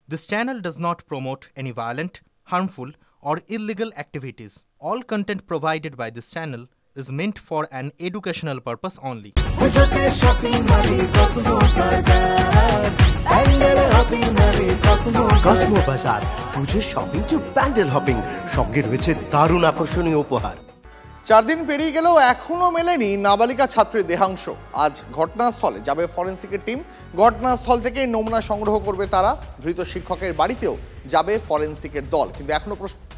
This channel does not promote any violent, harmful, or illegal activities. All content provided by this channel is meant for an educational purpose only. Cosmo বাজার পুজোর shopping two pandal hopping, সঙ্গে রয়েছে দারুণ আকর্ষণীয় উপহার। 4 দিন পেরিয়ে গেলেও এখনো মেলেনি নাবালিকা ছাত্রীর দেহাংশ। আজ ঘটনাস্থলে যাবে ফরেন্সিকের টিম। ঘটনাস্থল থেকে নমুনা সংগ্রহ করবে তারা। ধৃত শিক্ষকের বাড়িতেও যাবে ফরেন্সিকের দল। কিন্তু এখনো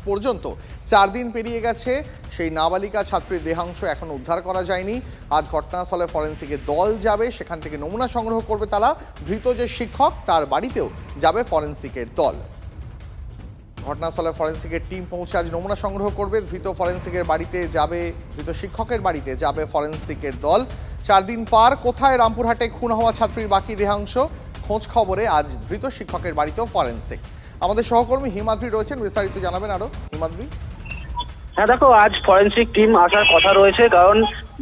পর্যন্ত 4 দিন পেরিয়ে গেছে, সেই নাবালিকা ছাত্রীর দেহাংশ এখনো উদ্ধার করা যায়নি। আজ ঘটনাস্থলে ফরেন্সিকের দল যাবে, সেখান থেকে নমুনা সংগ্রহ করবে তারা। ধৃত যে শিক্ষক তার বাড়িতেও যাবে ফরেন্সিকের দল। ঘটনাস্থলে ফরেন্সিকের টিম পৌঁছে আজ নমুনা সংগ্রহ করবে। ধৃত শিক্ষকের বাড়িতে যাবে ফরেন্সিকের দল। 4 দিন পার, কোথায় রামপুরহাটে খুন হওয়া ছাত্রীর বাকি দেহাংশ? খোঁজ খবরে আজ ধৃত শিক্ষকের বাড়িতেও ফরেন্সিক। আমাদের সহকর্মী হিমাদ্রি রয়েছেন, বিস্তারিত জানাবেন আরো। হিমাদ্রি। হ্যাঁ দেখো, আজ ফরেন্সিক টিম আসার কথা রয়েছে, কারণ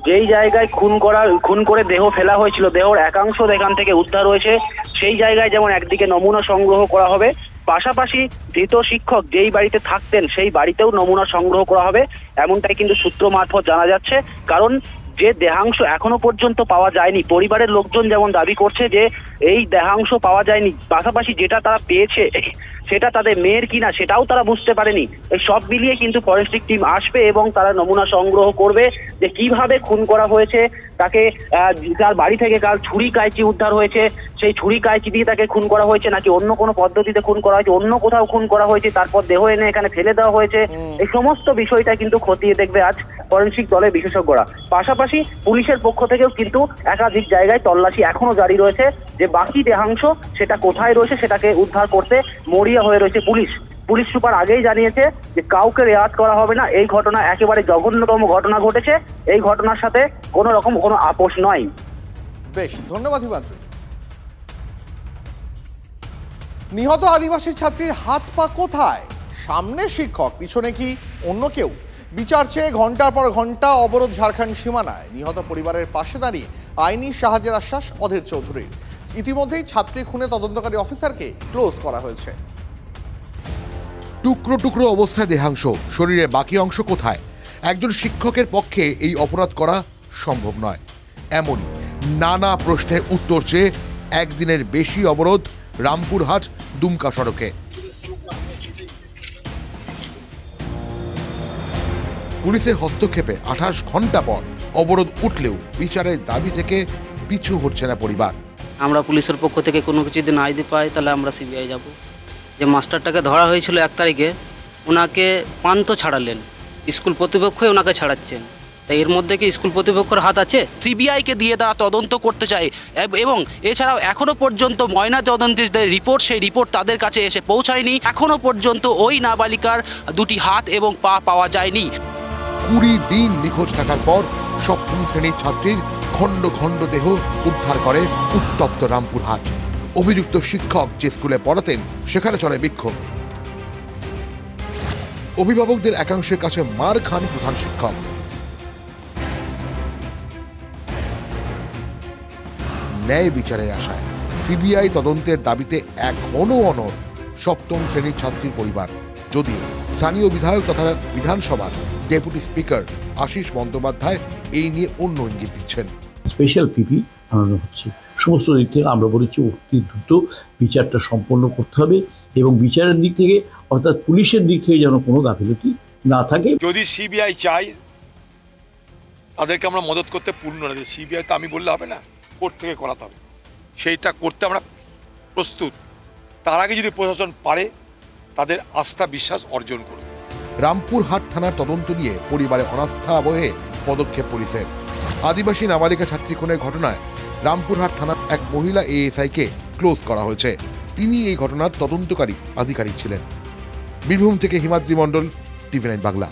যেই জায়গায় খুন করে দেহ ফেলা হয়েছিল, দেহর একাংশ এখান থেকে উদ্ধার হয়েছে, সেই জায়গায় যেমন একদিকে নমুনা সংগ্রহ করা হবে, পাশাপাশি ধৃত শিক্ষক যেই বাড়িতে থাকতেন সেই বাড়িতেও নমুনা সংগ্রহ করা হবে, এমনটাই কিন্তু সূত্র মারফত জানা যাচ্ছে। কারণ যে দেহাংশ এখনো পর্যন্ত পাওয়া যায়নি, পরিবারের লোকজন যেমন দাবি করছে যে এই দেহাংশ পাওয়া যায়নি, পাশাপাশি যেটা তারা পেয়েছে সেটা তাদের মেয়ের কিনা সেটাও তারা বুঝতে পারেনি। এই সব মিলিয়ে কিন্তু ফরেন্সিক টিম আসবে এবং তারা নমুনা সংগ্রহ করবে যে কিভাবে খুন করা হয়েছে, তাকে তার বাড়ি থেকে কাল ছুরি কাঁচি উদ্ধার হয়েছে, সেই ছুরি কাঁচি দিয়ে তাকে খুন করা হয়েছে নাকি অন্য কোনো পদ্ধতিতে খুন করা হয়েছে, অন্য কোথাও খুন করা হয়েছে, তারপর দেহ এনে এখানে ফেলে দেওয়া হয়েছে। এই সমস্ত বিষয়টা কিন্তু খতিয়ে দেখবে আজ ফরেন্সিক দলের বিশেষজ্ঞরা। পাশাপাশি পুলিশের পক্ষ থেকেও কিন্তু একাধিক জায়গায় তল্লাশি এখনো জারি রয়েছে, যে বাকি দেহাংশ সেটা কোথায় রয়েছে সেটাকে উদ্ধার করতে মরিয়া হয়ে রয়েছে পুলিশ সুপার আগেই জানিয়েছে যে কাউকে রেয়াত করা হবে না। এই ঘটনা একেবারে জঘন্যতম ঘটনা ঘটেছে, এই ঘটনার সাথে কোনো রকম কোনো আপোষ নয়। বেশ, ধন্যবাদ হিমাদ্রি। নিহত আদিবাসী ছাত্রীর হাত পা কোথায়? সামনে শিক্ষক, পিছনে কি অন্য কেউ? বিচার চেয়ে ঘন্টার পর ঘন্টা অবরোধ ঝাড়খণ্ড সীমানায়। নিহত পরিবারের পাশে দাঁড়িয়ে আইনি সাহায্যের আশ্বাস অধীর চৌধুরীর। ইতিমধ্যেই ছাত্রী খুনে তদন্তকারী অফিসারকে ক্লোজ করা হয়েছে। টুকরো টুকরো অবস্থায় দেহাংশ, শরীরের বাকি অংশ কোথায়? একজন শিক্ষকের পক্ষে এই অপরাধ করা সম্ভব নয়। এমনই নানা প্রশ্নের উত্তর চেয়ে একদিনের বেশি অবরোধ রামপুরহাট দুমকা সড়কে। পুলিশের হস্তক্ষেপে 28 ঘন্টা পর অবরোধ উঠলেও বিচারের দাবি থেকে পিছু হচ্ছে না পরিবার। আমরা পুলিশের পক্ষ থেকে কোনো কিছু যদি না দিতে পাই তাহলে আমরা সিবিআই যাব। যে মাস্টারটাকে ধরা হয়েছিল 1 তারিখে, ওনাকে পান্ত ছাড়ালেন, স্কুল প্রতিপক্ষই ওনাকে ছাড়াচ্ছেন, তাই এর মধ্যে কি স্কুল প্রতিপক্ষের হাত আছে? সিবিআইকে দিয়ে তারা তদন্ত করতে চায় এবং এছাড়াও এখনো পর্যন্ত ময়না তদন্তের যে রিপোর্ট, সেই রিপোর্ট তাদের কাছে এসে পৌঁছায়নি। এখনো পর্যন্ত ওই নাবালিকার 2টি হাত এবং পা পাওয়া যায়নি। 20 দিন নিখোঁজ থাকার পর 7ম শ্রেণীর ছাত্রীর খণ্ড খণ্ড দেহ উদ্ধার করে উত্তপ্ত রামপুরহাট। অভিযুক্ত শিক্ষক যে স্কুলে পড়াতেন সেখানে চলে বিক্ষোভ। অভিভাবকদের একাংশের কাছে মার খান প্রধান শিক্ষক। ন্যায় বিচারের আশায় সিবিআই তদন্তের দাবিতে এখনো অনড় 7ম শ্রেণীর ছাত্রীর পরিবার। যদিও স্থানীয় বিধায়ক তথা বিধানসভার ডেপুটি স্পিকার আশিস বন্দ্যোপাধ্যায় এই নিয়ে অন্য ইঙ্গিত দিচ্ছেন। স্পেশাল পিপি আনানো হচ্ছে। সমস্ত দিক থেকে আমরা বলেছি অতি দ্রুত বিচারটা সম্পন্ন করতে হবে এবং বিচারের দিক থেকে অর্থাৎ পুলিশের দিক থেকে যেন কোনো গাফিলতি না থাকে। যদি সিবিআই চাই তাদেরকে আমরা মদত করতে পূর্ণ রাজি। সিবিআই তো আমি বললে হবে না, কোর্ট থেকে করাতে হবে, সেইটা করতে আমরা প্রস্তুত। তার আগে যদি প্রশাসন পারে তাদের আস্থা বিশ্বাস অর্জন করবে। রামপুরহাট থানার তদন্ত নিয়ে পরিবারে অনাস্থা বহে পদক্ষেপ পুলিশের। আদিবাসী নাবালিকা ছাত্রী খুনের ঘটনায় রামপুরহাট থানার এক মহিলা এএসআইকে ক্লোজ করা হয়েছে। তিনি এই ঘটনার তদন্তকারী আধিকারিক ছিলেন। বীরভূম থেকে হিমাদ্রি মণ্ডল, TV9 বাংলা।